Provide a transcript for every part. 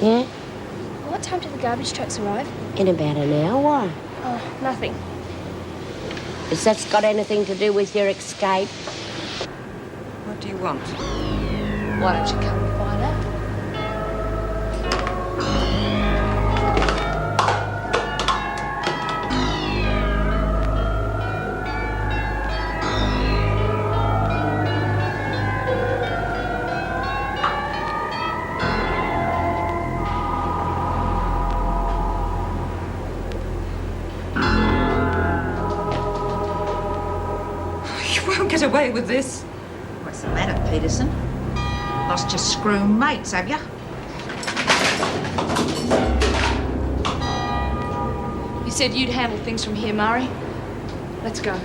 Yeah? What time do the garbage trucks arrive? In about an hour. Why? Oh, nothing. Has that got anything to do with your escape? What do you want? Why don't you come and find out? Get away with this. What's the matter, Peterson? Lost your screw mates, have you? You said you'd handle things from here, Murray. Let's go. I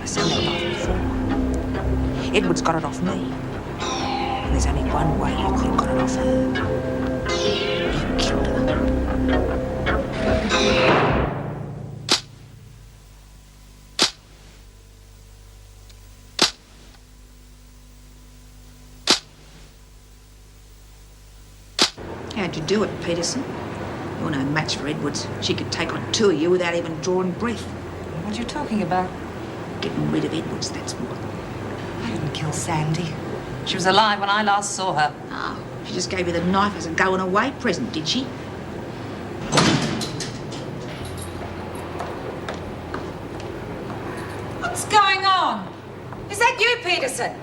seen that knife before. Edward's got it off me. There's only one way you could have got it off her. You killed her. How'd you do it, Peterson? You're no match for Edwards. She could take on two of you without even drawing breath. What are you talking about? Getting rid of Edwards, that's what. I didn't kill Sandy. She was alive when I last saw her. Oh, she just gave you the knife as a going-away present, did she? What's going on? Is that you, Peterson?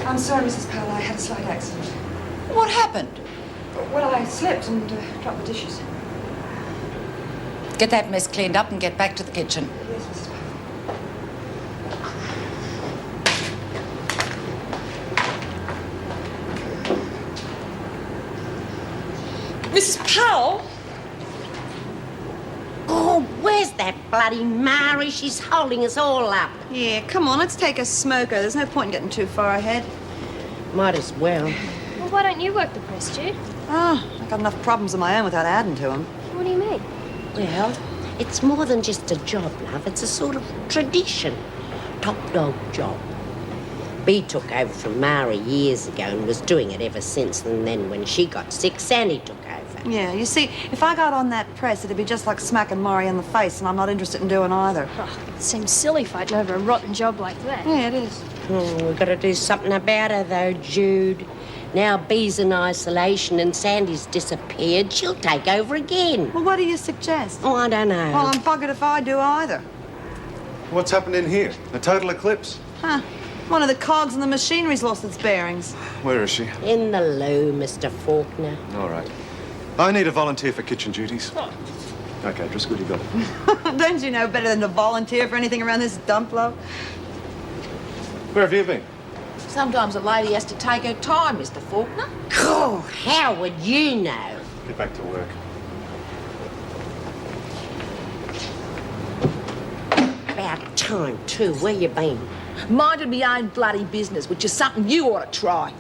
I'm sorry, Mrs. Powell. I had a slight accident. What happened? Well, I slipped and dropped the dishes. Get that mess cleaned up and get back to the kitchen. Yes, Mrs. Powell. Mrs. Powell? Oh, where's that bloody Mary? She's holding us all up. Yeah, come on, let's take a smoker. There's no point in getting too far ahead. Might as well. Well, why don't you work the press, Jude? Oh, I've got enough problems of my own without adding to them. What do you mean? Well, it's more than just a job, love. It's a sort of tradition. Top dog job. Bea took over from Mary years ago and was doing it ever since. And then when she got sick, Sandy took over. Yeah, you see, if I got on that press, it'd be just like smacking Maury in the face, and I'm not interested in doing either. Oh, it seems silly fighting over a rotten job like that. Yeah, it is. We've got to do something about her, though, Jude. Now Bea's in isolation and Sandy's disappeared. She'll take over again. Well, what do you suggest? Oh, I don't know. Well, I'm buggered if I do either. What's happened in here? A total eclipse? Huh. One of the cogs in the machinery's lost its bearings. Where is she? In the loo, Mr. Faulkner. All right. I need a volunteer for kitchen duties. Oh. Okay, Driscoll, you got it. Don't you know better than to volunteer for anything around this dump load? Where have you been? Sometimes a lady has to take her time, Mr. Faulkner. Oh, how would you know? Get back to work. About time, too. Where you been? Minded me own bloody business, which is something you ought to try.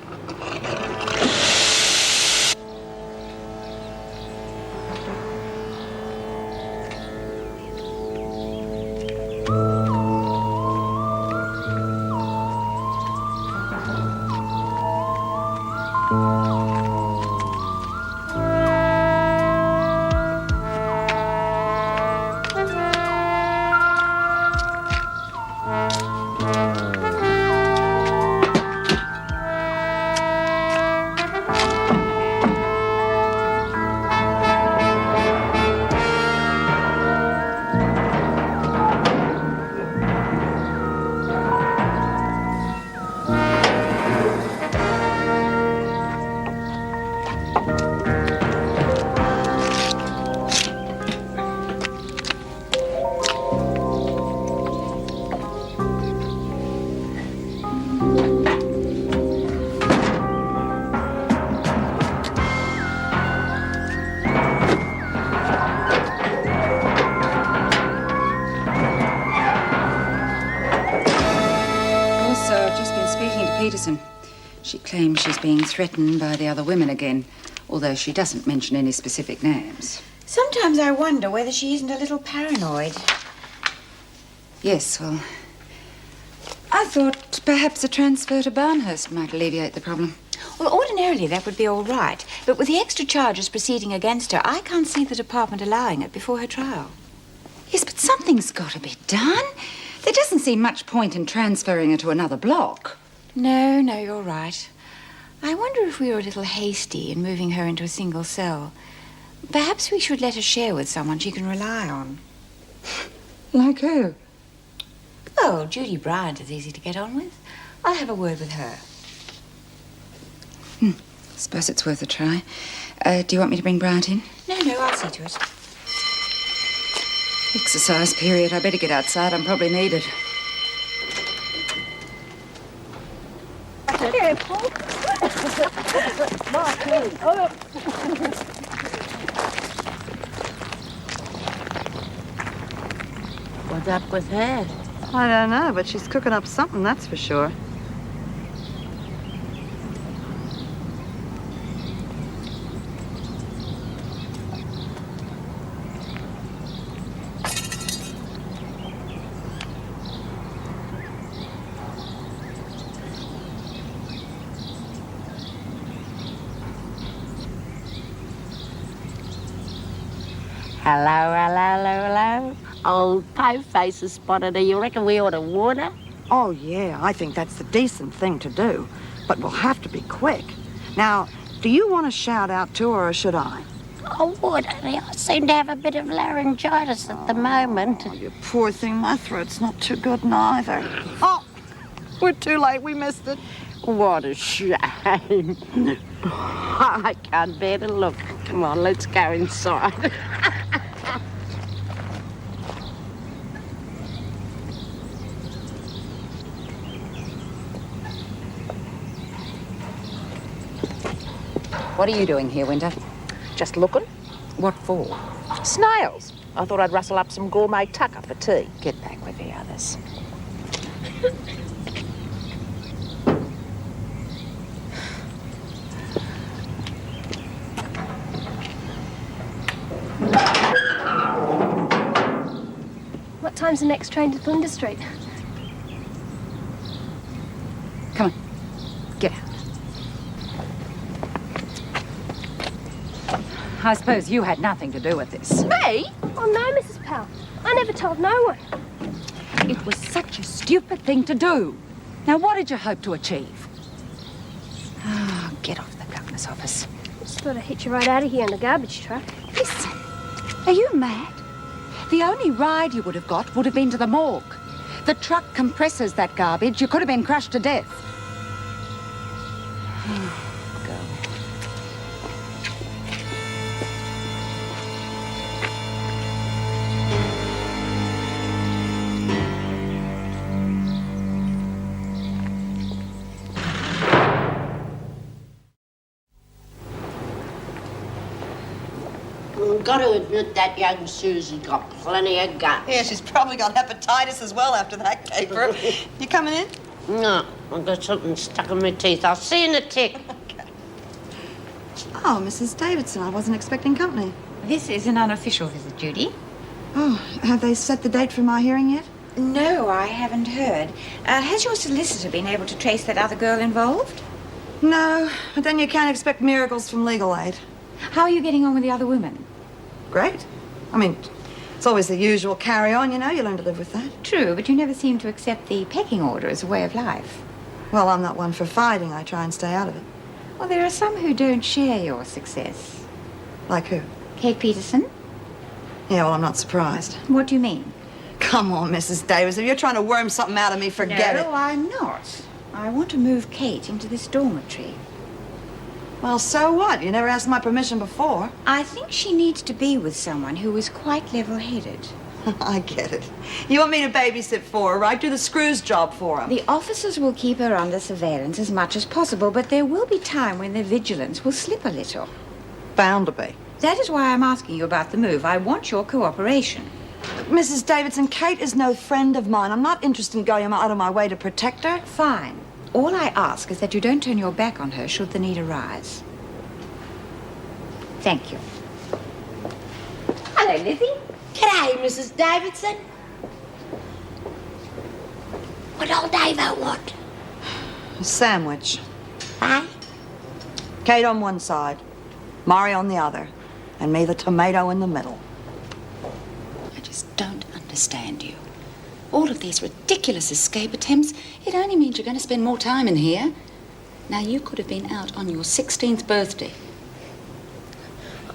Peterson. She claims she's being threatened by the other women again. although she doesn't mention any specific names. Sometimes I wonder whether she isn't a little paranoid. Yes, well, I thought perhaps a transfer to Barnhurst might alleviate the problem. Well, ordinarily that would be all right, but with the extra charges proceeding against her, I can't see the department allowing it before her trial. Yes, but something's got to be done. There doesn't seem much point in transferring her to another block. No, you're right. I wonder if we were a little hasty in moving her into a single cell. Perhaps we should let her share with someone she can rely on. Like who? Oh, Judy Bryant is easy to get on with. I'll have a word with her. Suppose it's worth a try. Do you want me to bring Bryant in? No, I'll see to it. Exercise period. I better get outside. I'm probably needed. Careful. What's up with her? I don't know, but she's cooking up something, that's for sure. Hello. Old Po-Face has spotted her. You reckon we ought to warn her? Oh, yeah, I think that's the decent thing to do. But we'll have to be quick. Now, do you want to shout out to her, or should I? Oh, would I? I seem to have a bit of laryngitis at the moment. Oh, you poor thing, my throat's not too good neither. Oh, we're too late. We missed it. What a shame. I can't bear to look. Come on, let's go inside. What are you doing here, Winter? Just looking. What for? Snails. I thought I'd rustle up some gourmet tucker for tea. Get back with the others. What time's the next train to Thunder Street? Come on. Get out. I suppose you had nothing to do with this. Me? Oh, no, Mrs. Powell. I never told no one. It was such a stupid thing to do. Now, what did you hope to achieve? Oh, get off the governor's office. Just thought I'd hit you right out of here in the garbage truck. Listen, are you mad? The only ride you would have got would have been to the morgue. The truck compresses that garbage. You could have been crushed to death. Go. Got to admit that young Susie got plenty of guts. Yeah, she's probably got hepatitis as well after that caper. You coming in? No, I've got something stuck in my teeth. I'll see you in a tick. Okay. Oh, Mrs. Davidson, I wasn't expecting company. This is an unofficial visit, Judy. Oh, have they set the date for my hearing yet? No, I haven't heard. Has your solicitor been able to trace that other girl involved? No, but then you can't expect miracles from legal aid. How are you getting on with the other women? Great. I mean, it's always the usual carry-on, you know. You learn to live with that. True, but you never seem to accept the pecking order as a way of life. Well, I'm not one for fighting. I try and stay out of it. Well, there are some who don't share your success. Like who? Kate Peterson? Yeah, well, I'm not surprised. What do you mean? Come on, Mrs. Davis. If you're trying to worm something out of me, forget it. No, I'm not. I want to move Kate into this dormitory. Well, so what? You never asked my permission before. I think she needs to be with someone who is quite level-headed. I get it. You want me to babysit for her, right? Do the screws job for her. The officers will keep her under surveillance as much as possible, but there will be time when their vigilance will slip a little. Bound to be. That is why I'm asking you about the move. I want your cooperation. Mrs. Davidson, Kate is no friend of mine. I'm not interested in going out of my way to protect her. Fine. All I ask is that you don't turn your back on her should the need arise. Thank you. Hello, Lizzie. G'day, Mrs. Davidson. What old Davo want? A sandwich. Eh? Kate on one side, Mari on the other, and me the tomato in the middle. I just don't understand you. All of these ridiculous escape attempts, it only means you're going to spend more time in here. Now, you could have been out on your 16th birthday.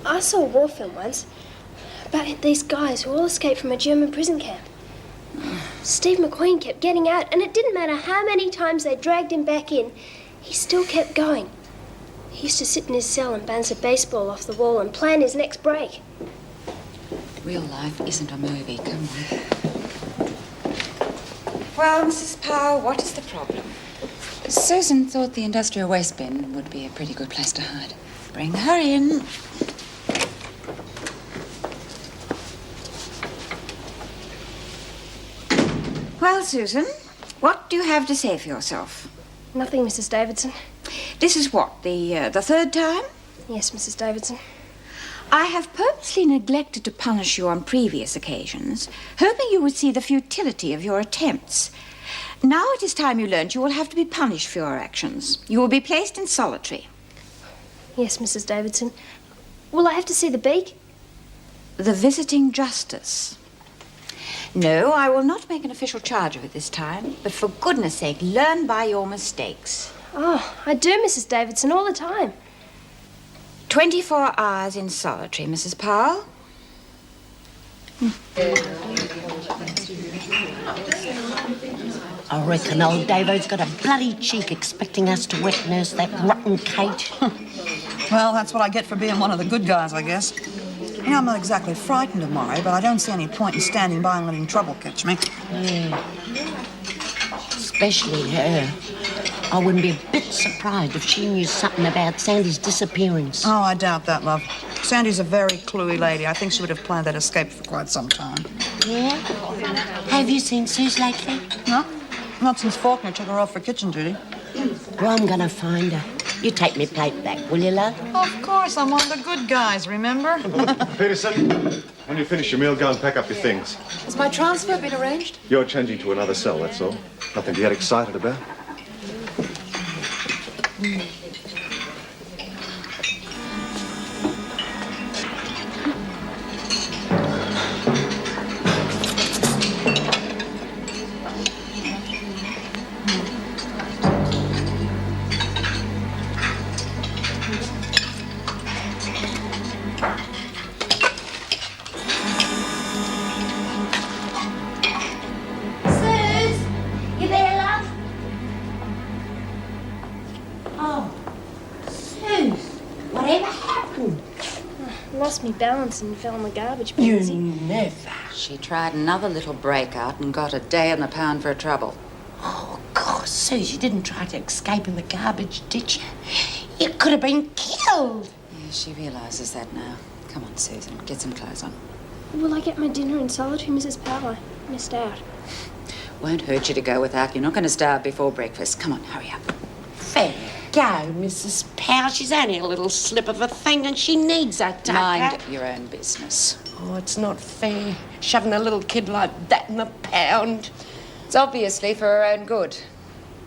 I saw a war film once about these guys who all escaped from a German prison camp. Steve McQueen kept getting out, and it didn't matter how many times they dragged him back in, he still kept going. He used to sit in his cell and bounce a baseball off the wall and plan his next break. Real life isn't a movie, come on. Well, Mrs. Powell, what is the problem? Susan thought the industrial waste bin would be a pretty good place to hide. Bring her in. Well, Susan, what do you have to say for yourself? Nothing, Mrs. Davidson. This is what, the third time? Yes, Mrs. Davidson. I have purposely neglected to punish you on previous occasions, hoping you would see the futility of your attempts. Now it is time you learned you will have to be punished for your actions. You will be placed in solitary. Yes, Mrs. Davidson. Will I have to see the beak? The visiting justice. No, I will not make an official charge of it this time, but for goodness sake, learn by your mistakes. Oh, I do, Mrs. Davidson, all the time. 24 hours in solitary, Mrs. Powell. I reckon old Davo's got a bloody cheek expecting us to wet nurse that rotten Kate. Well, that's what I get for being one of the good guys, I guess. You know, I'm not exactly frightened of Mari, but I don't see any point in standing by and letting trouble catch me. Yeah. Especially her. I wouldn't be a bit surprised if she knew something about Sandy's disappearance. Oh, I doubt that, love. Sandy's a very cluey lady. I think she would have planned that escape for quite some time. Yeah? Have you seen Suze lately? No, not since Faulkner took her off for kitchen duty. Well, I'm gonna find her. You take me plate back, will you, love? Of course, I'm one of the good guys, remember? Peterson, when you finish your meal, go and pack up your things. Has my transfer been arranged? You're changing to another cell, that's all. Nothing to get excited about. Lost me balance and fell in the garbage bin. You never. She tried another little breakout and got a day in the pound for her trouble. Oh, God, Suze, you didn't try to escape in the garbage, did you? You could have been killed. Yeah, she realises that now. Come on, Susan, get some clothes on. Will I get my dinner in solitary, Mrs. Powell? I missed out. Won't hurt you to go without. You're not going to starve before breakfast. Come on, hurry up. Fair go, Mrs. Powell. She's only a little slip of a thing and she needs a tucker. Mind your own business. Oh, it's not fair, shoving a little kid like that in the pound. It's obviously for her own good.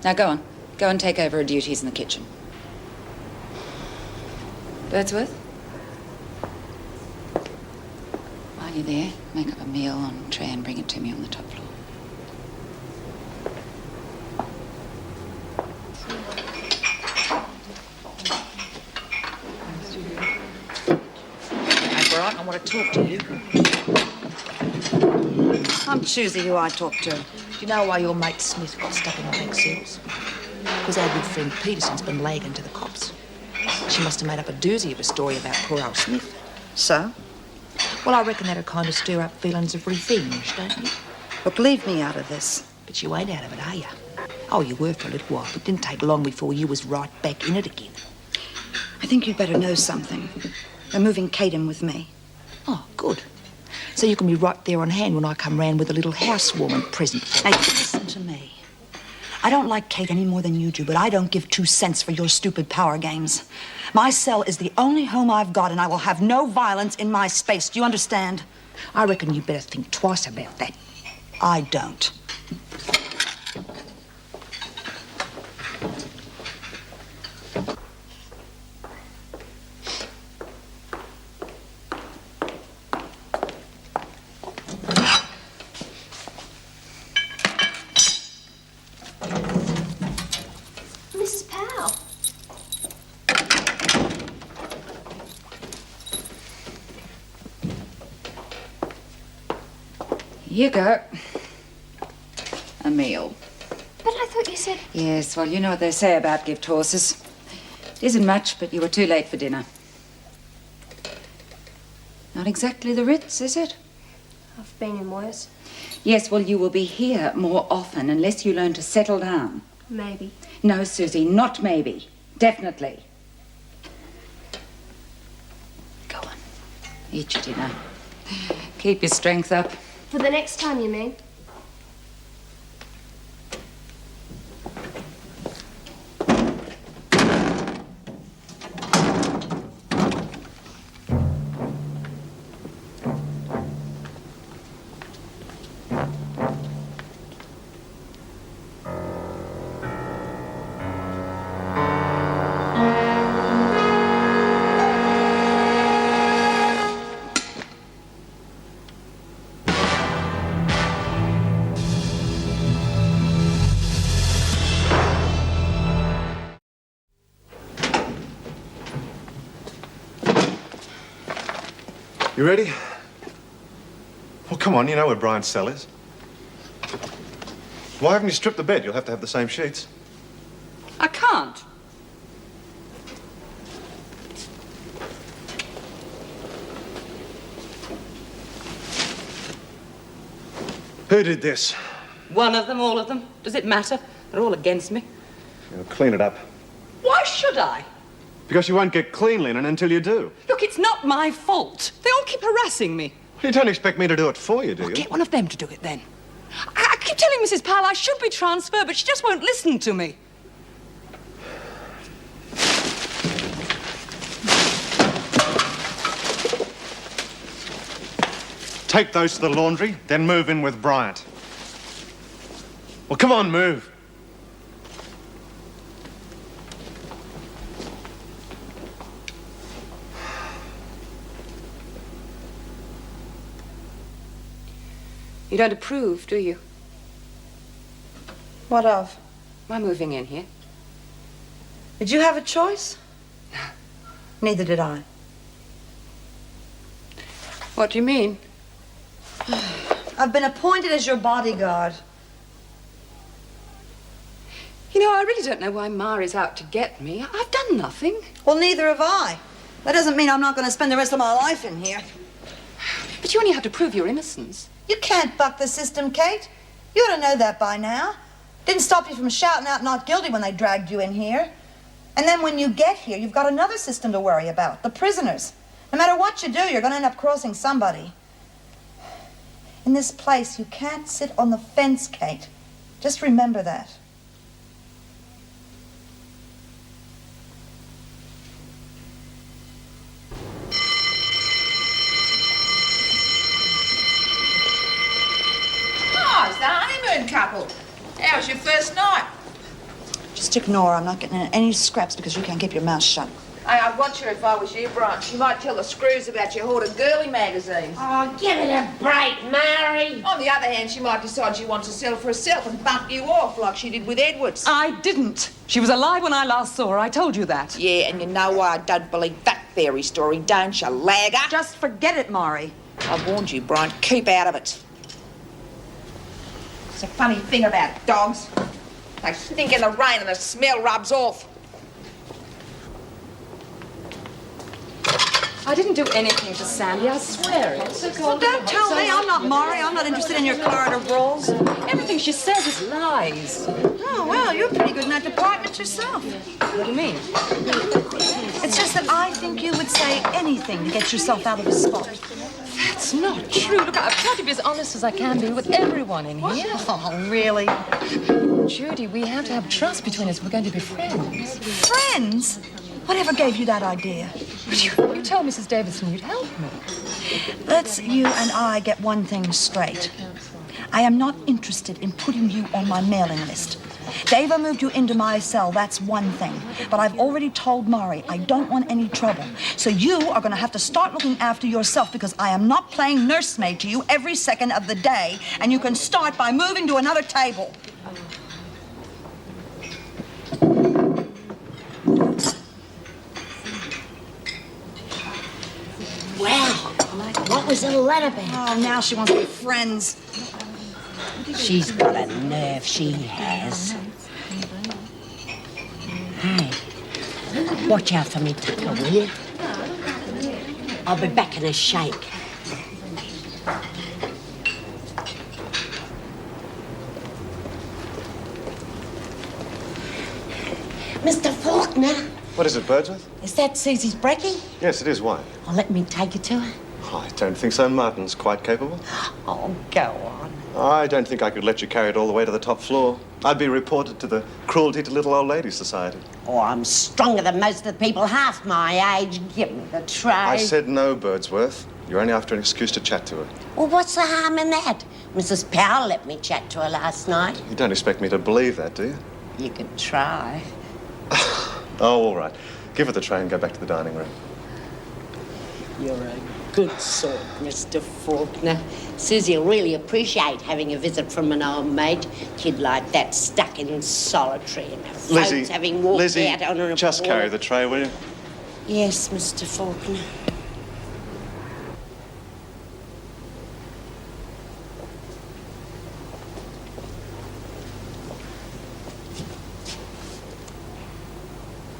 Now go on. Go and take over her duties in the kitchen. Birdsworth? While you're there, make up a meal on a tray and bring it to me on the top floor. I want to talk to you. I'm choosy who I talk to. Do you know why your mate Smith got stuck in the bank cells? Because our good friend Peterson's been lagging to the cops. She must have made up a doozy of a story about poor old Smith. So? Well, I reckon that'd kind of stir up feelings of revenge, don't you? Look, leave me out of this. But you ain't out of it, are you? Oh, you were for a little while, but it didn't take long before you was right back in it again. I think you'd better know something. They're moving Kate in with me. Oh, good. So you can be right there on hand when I come round with a little housewarming present for Now, you. listen to me. I don't like Kate any more than you do, but I don't give 2 cents for your stupid power games. My cell is the only home I've got, and I will have no violence in my space. Do you understand? I reckon you better think twice about that. I don't. Mrs. Powell. Here you go. A meal. But I thought you said... Yes, well, you know what they say about gift horses. It isn't much, but you were too late for dinner. Not exactly the Ritz, is it? I've been in worse. Yes, well, you will be here more often unless you learn to settle down. Maybe. No, Susie, not maybe. Definitely. Go on. Eat your dinner. Keep your strength up. For the next time, you mean? You ready? Well, come on, you know where Brian's cell is. Why haven't you stripped the bed? You'll have to have the same sheets. I can't. Who did this? One of them, all of them. Does it matter? They're all against me. Clean it up. Why should I? Because you won't get clean linen until you do. Look, it's not my fault. They all keep harassing me. You don't expect me to do it for you, do you? Get one of them to do it then. I keep telling Mrs. Powell I should be transferred, but she just won't listen to me. Take those to the laundry, then move in with Bryant. Well, come on, move. You don't approve, do you? What of? My moving in here. Did you have a choice? Neither did I. What do you mean? I've been appointed as your bodyguard. You know, I really don't know why Mari's out to get me. I've done nothing. Well, neither have I. That doesn't mean I'm not going to spend the rest of my life in here. But you only have to prove your innocence. You can't buck the system, Kate. You ought to know that by now. Didn't stop you from shouting out not guilty when they dragged you in here. And then when you get here, you've got another system to worry about, the prisoners. No matter what you do, you're going to end up crossing somebody. In this place, you can't sit on the fence, Kate. Just remember that. Oh, it's the honeymoon couple. How was your first night? Just ignore her. I'm not getting in any scraps because you can't keep your mouth shut. Hey, I'd watch her if I was you, Brian. She might tell the screws about your hoard of girly magazines. Oh, give it a break, Mary. On the other hand, she might decide she wants to sell for herself and bump you off like she did with Edwards. I didn't. She was alive when I last saw her. I told you that. Yeah, and you know why I don't believe that fairy story, don't you, lagger? Just forget it, Maury. I warned you, Brian. Keep out of it. It's a funny thing about dogs. They stink in the rain and the smell rubs off. I didn't do anything to Sandy, I swear it. Well, don't tell me. I'm not Maury. I'm not interested in your corridor brawls. Everything she says is lies. Oh, well, you're pretty good in that department yourself. What do you mean? It's just that I think you would say anything to get yourself out of a spot. That's not true. Look, I've tried to be as honest as I can be with everyone in here. Oh, really? Judy, we have to have trust between us. We're going to be friends. Friends? Whatever gave you that idea? You tell Mrs. Davidson you'd help me. Let's you and I get one thing straight. I am not interested in putting you on my mailing list. They've moved you into my cell, that's one thing. But I've already told Mari I don't want any trouble. So you are going to have to start looking after yourself because I am not playing nursemaid to you every second of the day. And you can start by moving to another table. Wow, what was all that about? Oh, now she wants to be friends. She's got a nerve, she has. Hey, watch out for me, Tucker, will you? I'll be back in a shake. Mr. Faulkner. What is it, Birdsworth? Is that Susie's breaking? Yes, it is. Why? Oh, let me take you to her. Oh, I don't think so. Martin's quite capable. Oh, go on. I don't think I could let you carry it all the way to the top floor. I'd be reported to the Cruelty to Little Old Ladies Society. Oh, I'm stronger than most of the people half my age. Give me the tray. I said no, Birdsworth. You're only after an excuse to chat to her. Well, what's the harm in that? Mrs. Powell let me chat to her last night. You don't expect me to believe that, do you? You could try. Oh, all right. Give her the tray and go back to the dining room. You're a good sort, Mr. Faulkner. Susie'll really appreciate having a visit from an old mate. Kid like that stuck in solitary and her folks having walked out on her. Just carry the tray, will you? Yes, Mr. Faulkner.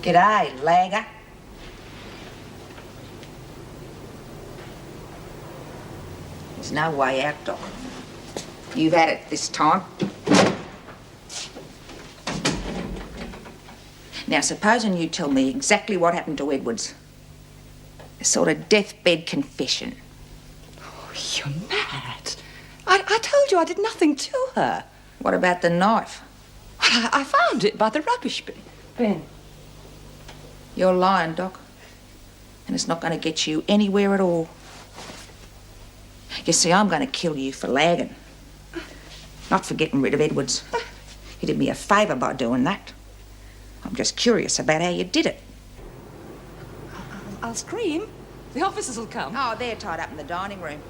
G'day, lagger. There's no way out, Doc. You've had it this time. Now, supposing you tell me exactly what happened to Edwards. A sort of deathbed confession. Oh, you're mad. I told you I did nothing to her. What about the knife? Well, I found it by the rubbish bin. Ben. You're lying, Doc. And it's not going to get you anywhere at all. You see, I'm going to kill you for lagging. Not for getting rid of Edwards. You did me a favour by doing that. I'm just curious about how you did it. I'll scream. The officers will come. Oh, they're tied up in the dining room.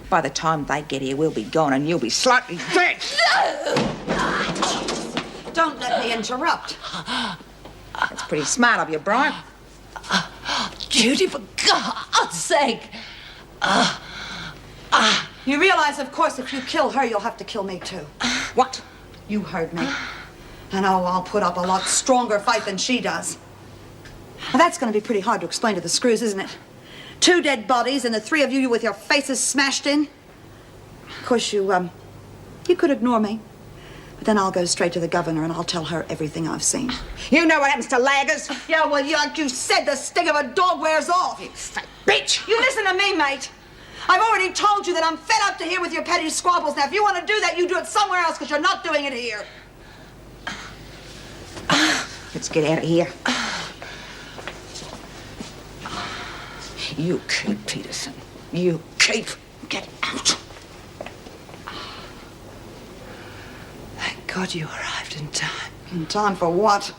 By the time they get here, we'll be gone and you'll be slightly dead. Don't let me interrupt. That's pretty smart of you, Brian. Judy, for God's sake. You realize, of course, if you kill her, you'll have to kill me, too. What? You heard me. And I'll put up a lot stronger fight than she does. Now, that's going to be pretty hard to explain to the screws, isn't it? 2 dead bodies and the 3 of you with your faces smashed in. Of course, you could ignore me. But then I'll go straight to the governor and I'll tell her everything I've seen. You know what happens to laggers? Yeah, well, like you said, the sting of a dog wears off. You fat bitch! You listen to me, mate. I've already told you that I'm fed up to here with your petty squabbles. Now, if you want to do that, you do it somewhere else, because you're not doing it here. Let's get out of here. You keep, Peterson. You keep. Get out. Thank God you arrived in time. In time for what?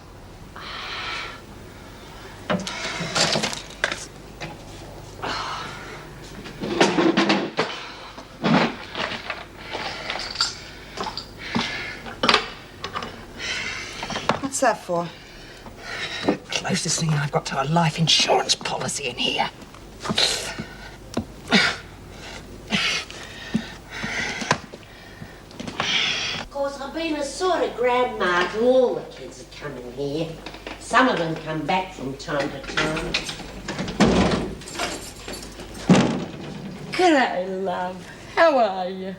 What's that for? Closest thing I've got to a life insurance policy in here. Of course, I've been a sort of grandma to all the kids that come in here. Some of them come back from time to time. G'day, love. How are you?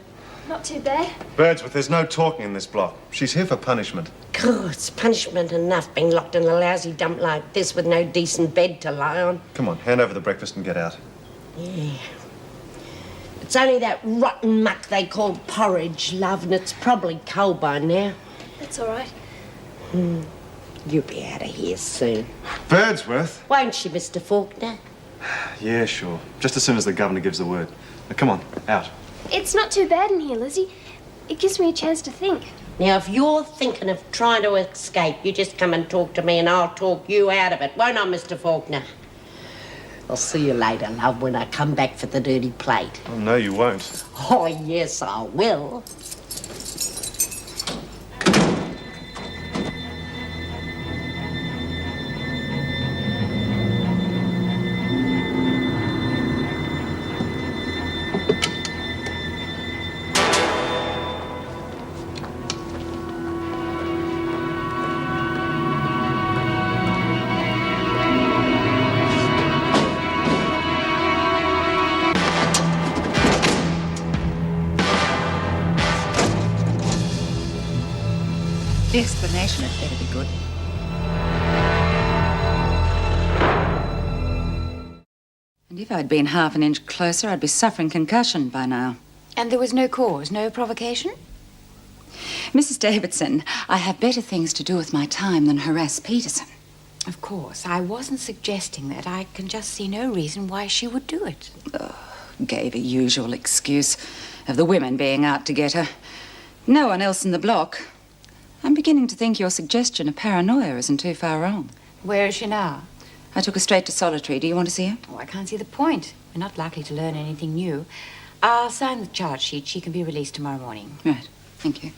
Not too bad. Birdsworth, there's no talking in this block. She's here for punishment. God, it's punishment enough being locked in a lousy dump like this with no decent bed to lie on. Come on, hand over the breakfast and get out. Yeah. It's only that rotten muck they call porridge, love, and it's probably cold by now. That's all right. You'll be out of here soon. Birdsworth? Won't she, Mr. Faulkner? Yeah, sure. Just as soon as the governor gives the word. Now, come on, out. It's not too bad in here, Lizzie. It gives me a chance to think. Now, if you're thinking of trying to escape, you just come and talk to me and I'll talk you out of it, won't I, Mr. Faulkner? I'll see you later, love, when I come back for the dirty plate. Oh, no, you won't. Oh, yes, I will. The explanation had better be good. And if I'd been half an inch closer, I'd be suffering concussion by now. And there was no cause, no provocation? Mrs. Davidson, I have better things to do with my time than harass Peterson. Of course, I wasn't suggesting that. I can just see no reason why she would do it. Gave a usual excuse of the women being out to get her. No one else in the block. I'm beginning to think your suggestion of paranoia isn't too far wrong. Where is she now? I took her straight to solitary. Do you want to see her? Oh, I can't see the point. We're not likely to learn anything new. I'll sign the charge sheet. She can be released tomorrow morning. Right. Thank you.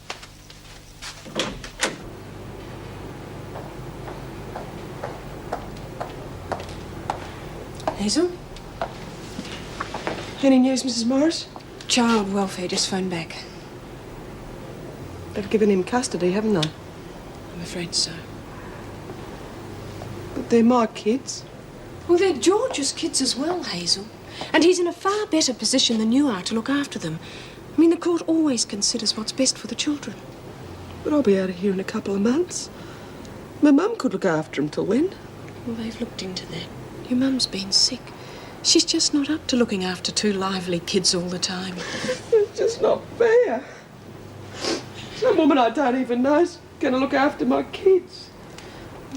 Hazel? Any news, Mrs. Morris? Child welfare just phoned back. They've given him custody, haven't they? I'm afraid so. But they're my kids. Well, they're George's kids as well, Hazel. And he's in a far better position than you are to look after them. I mean, the court always considers what's best for the children. But I'll be out of here in a couple of months. My mum could look after them till then. Well, they've looked into that. Your mum's been sick. She's just not up to looking after two lively kids all the time. It's just not fair. Some woman I don't even know is going to look after my kids.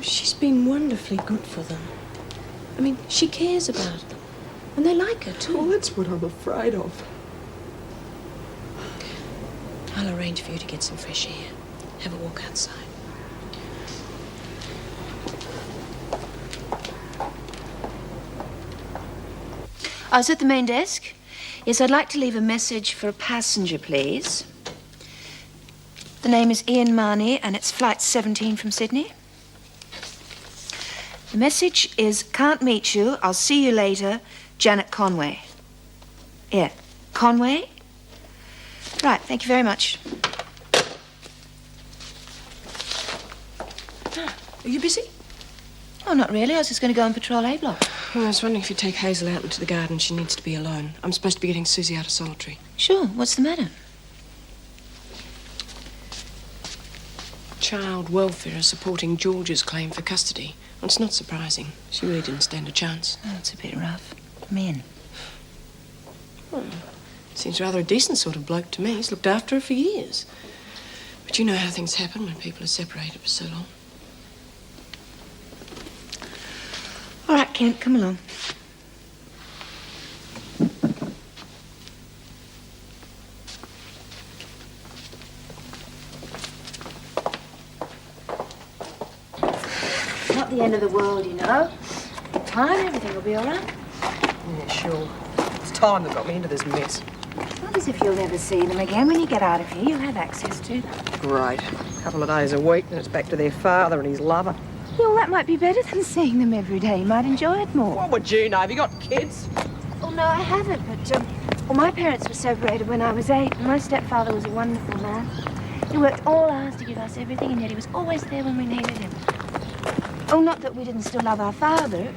She's been wonderfully good for them. I mean, she cares about them. And they like her, too. Well, that's what I'm afraid of. I'll arrange for you to get some fresh air. Have a walk outside. I was at the main desk. Yes, I'd like to leave a message for a passenger, please. The name is Ian Marnie, and it's flight 17 from Sydney. The message is, can't meet you, I'll see you later, Janet Conway. Yeah, Conway? Right, thank you very much. Are you busy? Oh, not really. I was just going to go and patrol A block. Well, I was wondering if you'd take Hazel out into the garden. She needs to be alone. I'm supposed to be getting Susie out of solitary. Sure. What's the matter? Child welfare is supporting George's claim for custody. Well, it's not surprising. She really didn't stand a chance. Oh, it's a bit rough. Men. Well, seems rather a decent sort of bloke to me. He's looked after her for years. But you know how things happen when people are separated for so long. All right, Kent, come along. Not the end of the world, you know. In time, everything will be all right. Yeah, sure. It's time that got me into this mess. Not as if you'll never see them again. When you get out of here, you'll have access to them. Great. A couple of days a week, and it's back to their father and his lover. Yeah, well, that might be better than seeing them every day. You might enjoy it more. What would you know? Have you got kids? Oh, no, I haven't, but, well, my parents were separated when I was 8, and my stepfather was a wonderful man. He worked all hours to give us everything, and yet he was always there when we needed him. Oh, not that we didn't still love our father.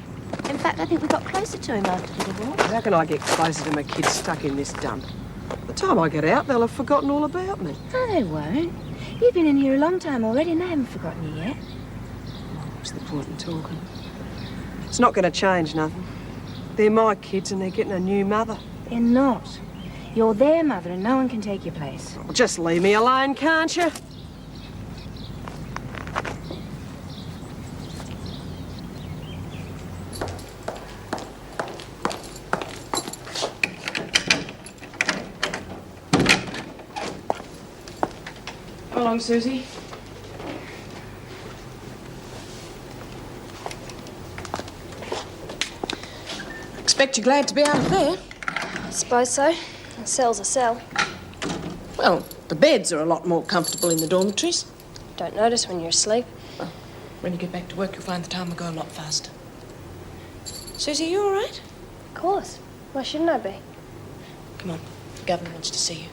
In fact, I think we got closer to him after the divorce. How can I get closer to my kids stuck in this dump? By the time I get out, they'll have forgotten all about me. No, they won't. You've been in here a long time already, and they haven't forgotten you yet. What's the point in talking? It's not going to change nothing. They're my kids and they're getting a new mother. They're not. You're their mother and no one can take your place. Well, just leave me alone, can't you? along, Susie. Expect you're glad to be out of there. I suppose so. A cell's a cell. Well, the beds are a lot more comfortable in the dormitories. Don't notice when you're asleep. When you get back to work, you'll find the time will go a lot faster. Susie, you all right? Of course. Why shouldn't I be? Come on. The governor wants to see you.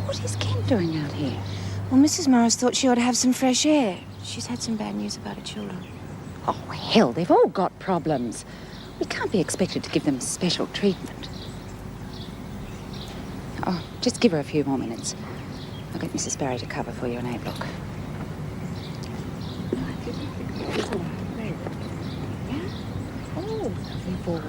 What is Ken doing out here? Well, Mrs. Morris thought she ought to have some fresh air. She's had some bad news about her children. Oh, hell, they've all got problems. We can't be expected to give them special treatment. Oh, just give her a few more minutes. I'll get Mrs. Barry to cover for you an 8 block. Oh, lovely boy.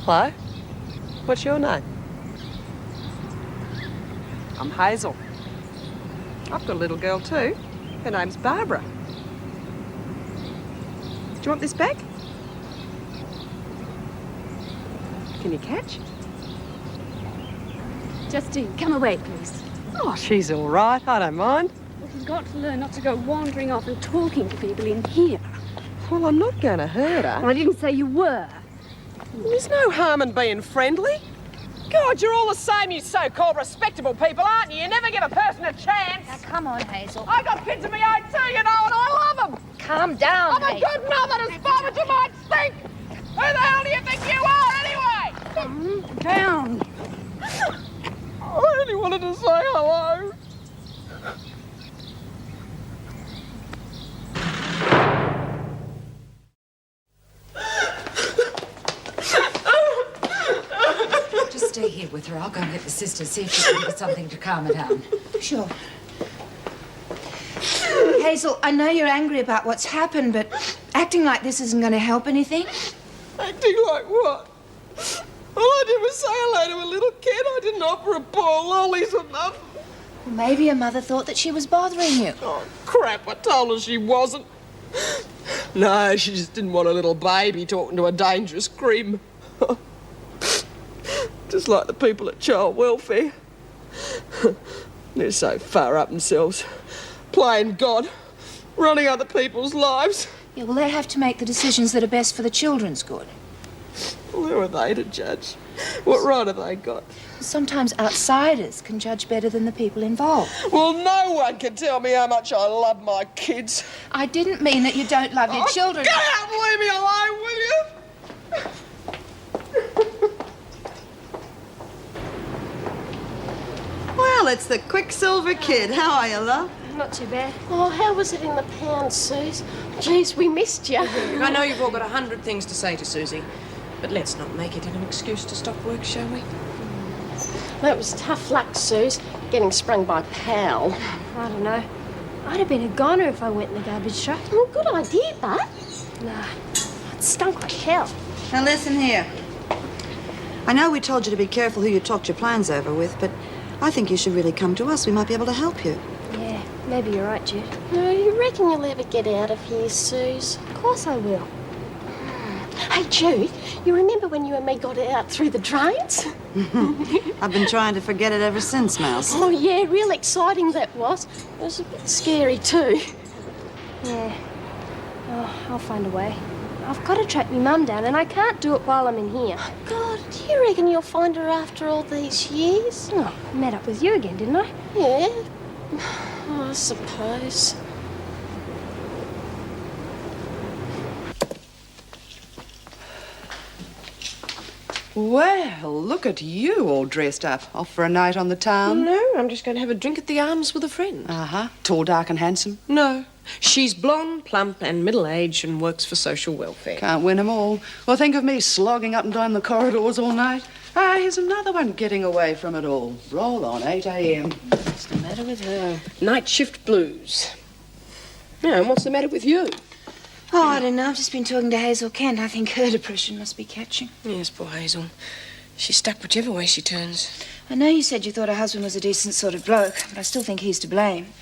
Hello? What's your name? I'm Hazel. I've got a little girl too. Her name's Barbara. Do you want this back? Can you catch? Justine, come away, please. Oh, she's all right. I don't mind. Well, you've got to learn not to go wandering off and talking to people in here. Well, I'm not going to hurt her. Well, I didn't say you were. There's no harm in being friendly. God, you're all the same, you so-called respectable people, aren't you? You never give a person a chance. Now, come on, Hazel. I got kids of my own too, you know, and I love them. Calm down, I'm a good mother, despite what you might think. Who the hell do you think you are, anyway? Calm down. I only wanted to say hello. Just stay here with her. I'll go and get the sisters, see if she can give her something to calm her down. Sure. Hazel, I know you're angry about what's happened, but acting like this isn't going to help anything. Acting like what? All I did was say hello to a little kid. I didn't offer a ball lollies or nothing. Well, maybe your mother thought that she was bothering you. Oh, crap. I told her she wasn't. No, she just didn't want a little baby talking to a dangerous grim. Just like the people at child welfare. They're so far up themselves. Playing God. Running other people's lives. Yeah, well, they have to make the decisions that are best for the children's good. Well, who are they to judge? What right have they got? Sometimes outsiders can judge better than the people involved. Well, no one can tell me how much I love my kids. I didn't mean that you don't love your children. Get out and leave me alone, will you? Well, it's the Quicksilver Kid. How are you, love? Not too bad. Oh, how was it in the pound, Suze? Jeez, we missed you. I know you've all got 100 things to say to Susie, but let's not make it an excuse to stop work, shall we? That was tough luck, Suze, getting sprung by Pal. I don't know. I'd have been a goner if I went in the garbage truck. Well, good idea, but... Nah, it stunk like hell. Now, listen here. I know we told you to be careful who you talked your plans over with, but I think you should really come to us. We might be able to help you. Yeah, maybe you're right, Jude. No, you reckon you'll ever get out of here, Suze? Of course I will. Hey, Jude, you remember when you and me got out through the drains? I've been trying to forget it ever since, Mouse. Oh, yeah, real exciting that was. It was a bit scary, too. Yeah. Oh, I'll find a way. I've got to track my mum down, and I can't do it while I'm in here. Oh, God, do you reckon you'll find her after all these years? Oh, I met up with you again, didn't I? Yeah. Oh, I suppose. Well, look at you all dressed up. Off for a night on the town? No, I'm just going to have a drink at the Arms with a friend. Uh-huh. Tall, dark and handsome? No, She's blonde, plump, and middle-aged and works for social welfare. Can't win 'em all. Well, think of me slogging up and down the corridors all night. Ah, here's another one getting away from it all. Roll on, 8 a.m. What's the matter with her? Night shift blues. Yeah, and what's the matter with you? Oh, I don't know. I've just been talking to Hazel Kent. I think her depression must be catching. Yes, poor Hazel. She's stuck whichever way she turns. I know you said you thought her husband was a decent sort of bloke, but I still think he's to blame.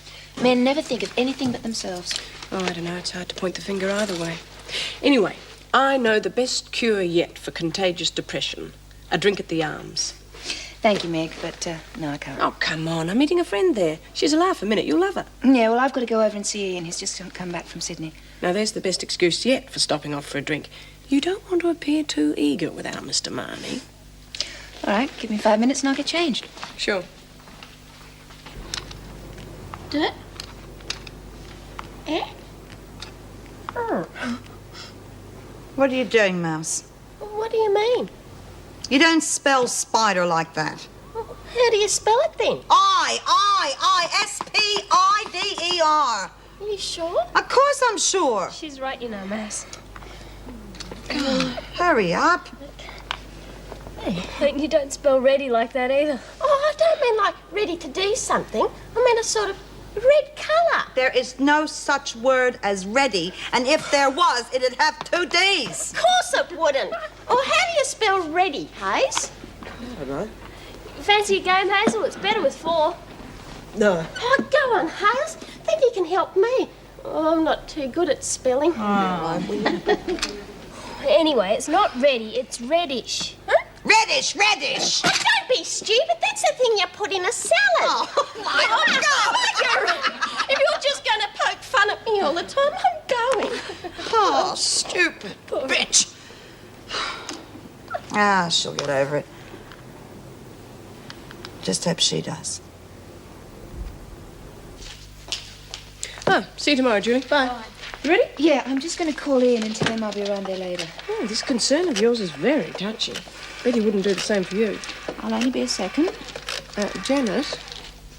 Men never think of anything but themselves. Oh, I don't know. It's hard to point the finger either way. Anyway, I know the best cure yet for contagious depression. A drink at the Arms. Thank you, Meg, but no, I can't. Oh, come on. I'm meeting a friend there. She's a laugh a minute. You'll love her. Yeah, well, I've got to go over and see Ian. He's just come back from Sydney. Now, there's the best excuse yet for stopping off for a drink. You don't want to appear too eager without Mr. Marnie. All right, give me 5 minutes and I'll get changed. Sure. Dirt? Eh? Oh. What are you doing, Mouse? What do you mean? You don't spell spider like that. How do you spell it then? I-S-P-I-D-E-R. Are you sure? Of course I'm sure. She's right, you know, Mass. Hurry up. Hey, you don't spell ready like that either. Oh, I don't mean like ready to do something. I mean a sort of red colour. There is no such word as ready, and if there was, it'd have 2 D's. Of course it wouldn't. Or how do you spell ready, Hayes? I don't know. Fancy a game, Hazel? It's better with 4. No. Oh, go on, Hayes. Think you can help me. Oh, I'm not too good at spelling. Anyway, it's not ready, it's reddish. Huh? Reddish. Oh, don't be stupid. That's the thing you put in a salad. Oh, my God. If you're just going to poke fun at me all the time, I'm going. Oh, stupid bitch. Ah, she'll get over it. Just hope she does. Oh, see you tomorrow, Julie. Bye. You ready? Yeah, I'm just going to call Ian and tell him I'll be around there later. Oh, this concern of yours is very touching. Bet he wouldn't do the same for you. I'll only be a second. Janet?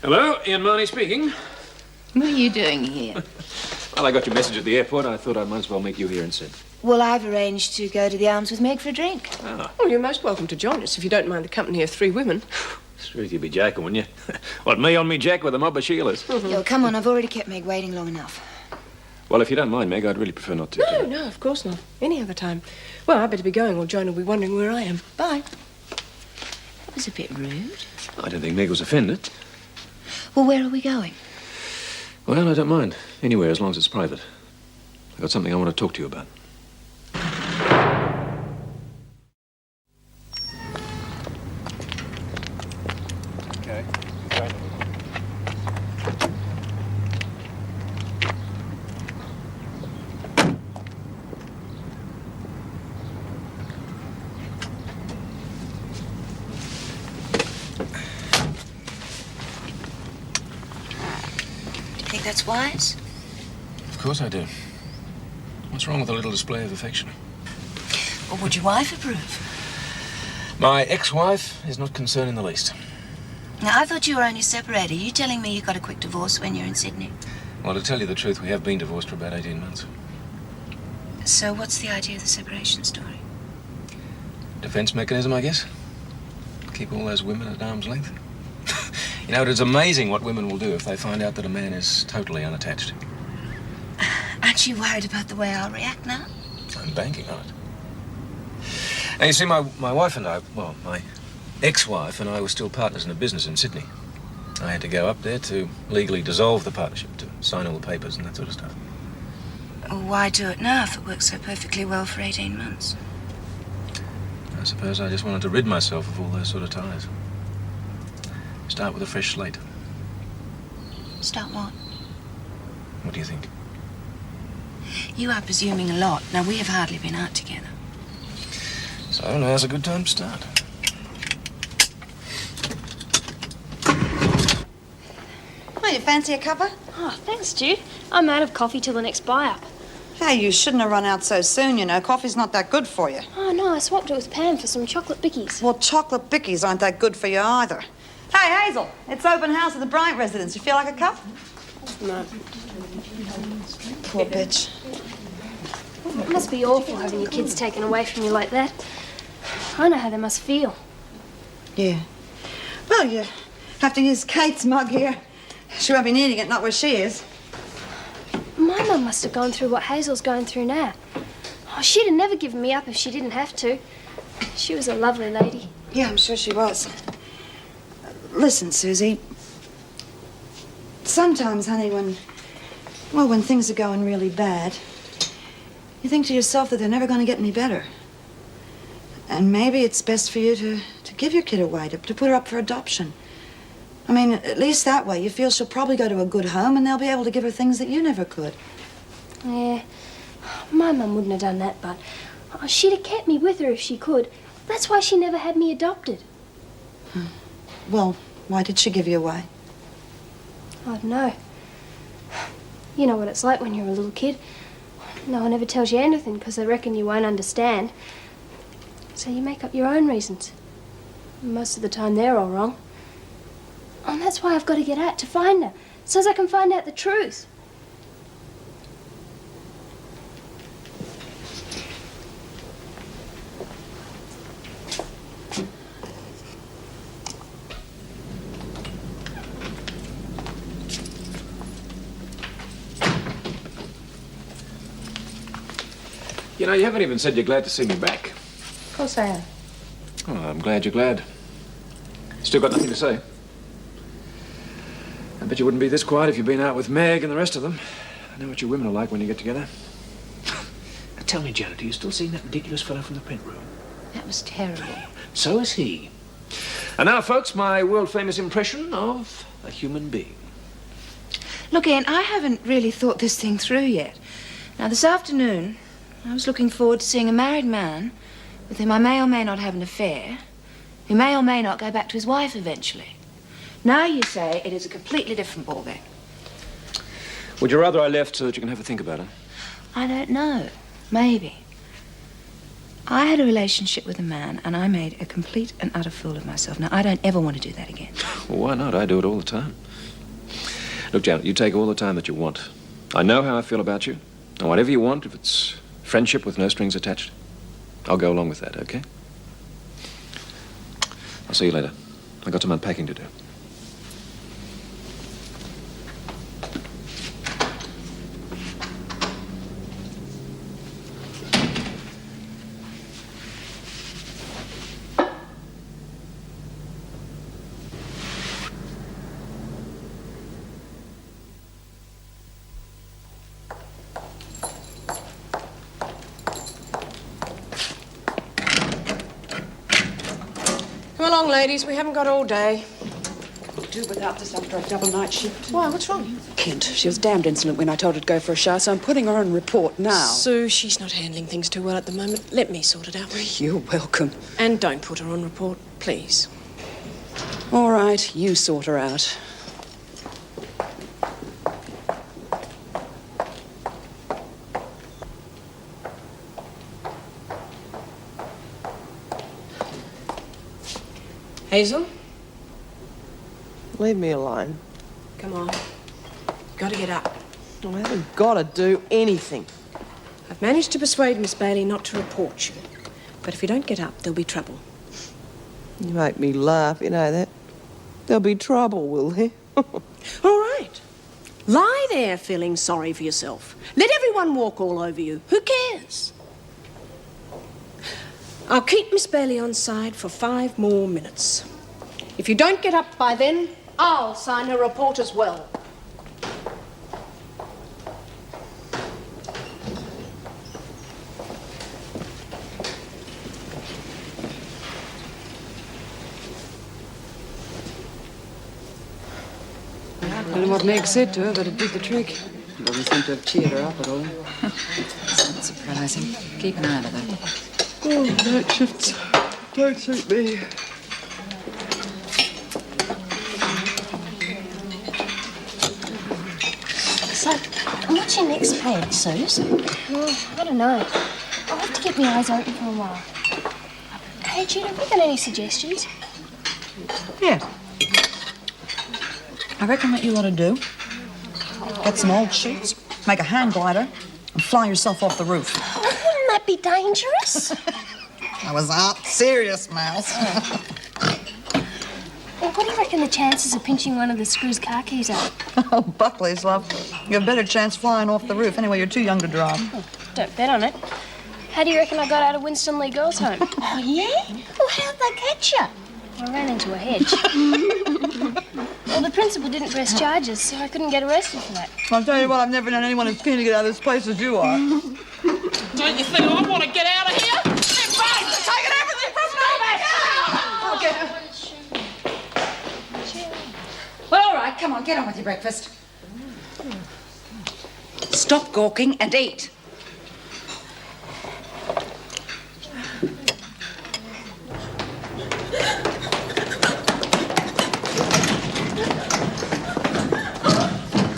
Hello, Ian Marnie speaking. What are you doing here? Well, I got your message at the airport. I thought I might as well meet you here instead. Well, I've arranged to go to the Arms with Meg for a drink. Ah. Well, you're most welcome to join us if you don't mind the company of 3 women. Sweet, you'd be jacking, wouldn't you? What, me on me jack with a mob of Sheilas? Oh, come on, I've already kept Meg waiting long enough. Well, if you don't mind, Meg, I'd really prefer not to. No, of course not. Any other time. Well, I better be going or Joan will be wondering where I am. Bye. That was a bit rude. I don't think Meg was offended. Well, where are we going? Well, I don't mind. Anywhere, as long as it's private. I've got something I want to talk to you about. Okay. Think that's wise? Of course I do. What's wrong with a little display of affection? Or would your wife approve? My ex-wife is not concerned in the least. Now, I thought you were only separated. Are you telling me you got a quick divorce when you're in Sydney? Well, to tell you the truth, we have been divorced for about 18 months. So what's the idea of the separation story? Defense mechanism, I guess. Keep all those women at arm's length. You know, it's amazing what women will do if they find out that a man is totally unattached. Aren't you worried about the way I'll react now? I'm banking on it. Now, you see, my wife and I, well, my ex-wife and I were still partners in a business in Sydney. I had to go up there to legally dissolve the partnership, to sign all the papers and that sort of stuff. Why do it now if it worked so perfectly well for 18 months? I suppose I just wanted to rid myself of all those sort of ties. Start with a fresh slate. Start what? What do you think? You are presuming a lot. Now, we have hardly been out together. So now's a good time to start. Oh, you fancy a cuppa? Oh, thanks, Jude. I'm out of coffee till the next buy-up. Hey, you shouldn't have run out so soon, you know. Coffee's not that good for you. Oh, no, I swapped it with Pam for some chocolate bickies. Well, chocolate bickies aren't that good for you either. Hey, Hazel, it's open house at the Bryant residence. You feel like a cup? No. Poor bitch. It must be awful having your kids taken away from you like that. I know how they must feel. Yeah. Well, you have to use Kate's mug here. She won't be needing it, not where she is. My mum must have gone through what Hazel's going through now. Oh, she'd have never given me up if she didn't have to. She was a lovely lady. Yeah, I'm sure she was. Listen, Susie. Sometimes, honey, when things are going really bad, you think to yourself that they're never going to get any better. And maybe it's best for you to give your kid away, to put her up for adoption. I mean, at least that way you feel she'll probably go to a good home and they'll be able to give her things that you never could. Yeah, my mum wouldn't have done that, but she'd have kept me with her if she could. That's why she never had me adopted. Well, why did she give you away? I don't know. You know what it's like when you're a little kid. No one ever tells you anything because they reckon you won't understand. So you make up your own reasons. Most of the time they're all wrong. And that's why I've got to get out to find her, so as I can find out the truth. You know, you haven't even said you're glad to see me back. Of course I am. Oh, I'm glad you're glad. Still got nothing to say. I bet you wouldn't be this quiet if you'd been out with Meg and the rest of them. I know what you women are like when you get together. Now tell me, Janet, are you still seeing that ridiculous fellow from the print room? That was terrible. So is he. And now, folks, my world-famous impression of a human being. Look, Ian, I haven't really thought this thing through yet. Now, this afternoon, I was looking forward to seeing a married man with whom I may or may not have an affair, who may or may not go back to his wife eventually. Now you say it is a completely different ballgame. Would you rather I left so that you can have a think about it? I don't know. Maybe. I had a relationship with a man, and I made a complete and utter fool of myself. Now, I don't ever want to do that again. Well, why not? I do it all the time. Look, Janet, you take all the time that you want. I know how I feel about you. And whatever you want, if it's friendship with no strings attached, I'll go along with that, okay? I'll see you later. I've got some unpacking to do. Come along, ladies. We haven't got all day. Could do without this after a double night shift. Why? What's wrong? Kent, she was damned insolent when I told her to go for a shower, so I'm putting her on report now. Sue, she's not handling things too well at the moment. Let me sort it out, will you? You're welcome. And don't put her on report, please. All right, you sort her out. Hazel? Leave me alone. Come on. Got to get up. I haven't got to do anything. I've managed to persuade Miss Bailey not to report you. But if you don't get up, there'll be trouble. You make me laugh, you know that. There'll be trouble, will there? All right. Lie there feeling sorry for yourself. Let everyone walk all over you. Who cares? I'll keep Miss Bailey on side for 5 more minutes. If you don't get up by then, I'll sign her report as well. I don't know what Meg said to her, but it did the trick. It doesn't seem to have cheered her up at all. It's not surprising. Keep an eye on her. Oh, night shifts don't suit me. So, what's your next plan, Suze? I don't know. I'll have to keep my eyes open for a while. Hey, Jude, have you got any suggestions? Yeah. I reckon what you ought to do, get some old sheets, Make a hang glider and fly yourself off the roof. Oh, wouldn't that be dangerous? I was out serious, Mouse. Well, what do you reckon the chances of pinching one of the screws car keys are? Oh, Buckley's, love. You have a better chance flying off the roof. Anyway, you're too young to drive. Oh, don't bet on it. How do you reckon I got out of Winston Lee Girls' Home? Oh, yeah? Well, how'd they catch you? I ran into a hedge. Well, the principal didn't press charges, so I couldn't get arrested for that. I'll tell you what, I've never known anyone as keen to get out of this place as you are. Don't you think I want to get out of here? They're taking everything from me! I'll get her. Well, all right, come on, get on with your breakfast. Stop gawking and eat.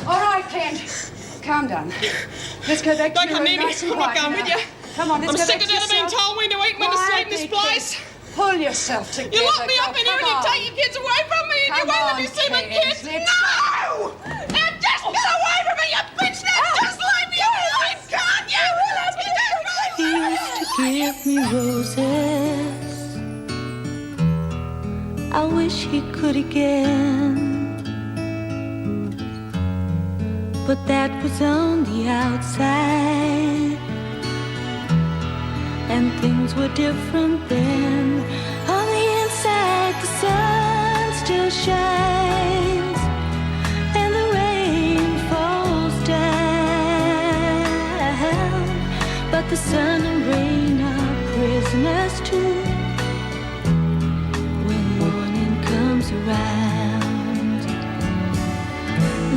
All right, Clint. Calm down. Let's go back to your room nice and quiet. I'm not going with you. Come on, let's I'm go sick back of to never being yourself. told when to eat, when to sleep in this place. Pull yourself together. You lock me up in here and you Come on. take your kids away from me and you Come won't let on, me see my Clint, kids. let's No! Now just get away from me, you bitch! Now just leave me alone, can't you? He used to give me roses. I wish he could again. But that was on the outside, and things were different then. On the inside, the sun still shines, and the rain falls down. But the sun and rain are prisoners too when morning comes around.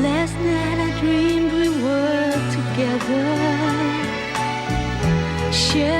Last night I dreamed we were together, sharing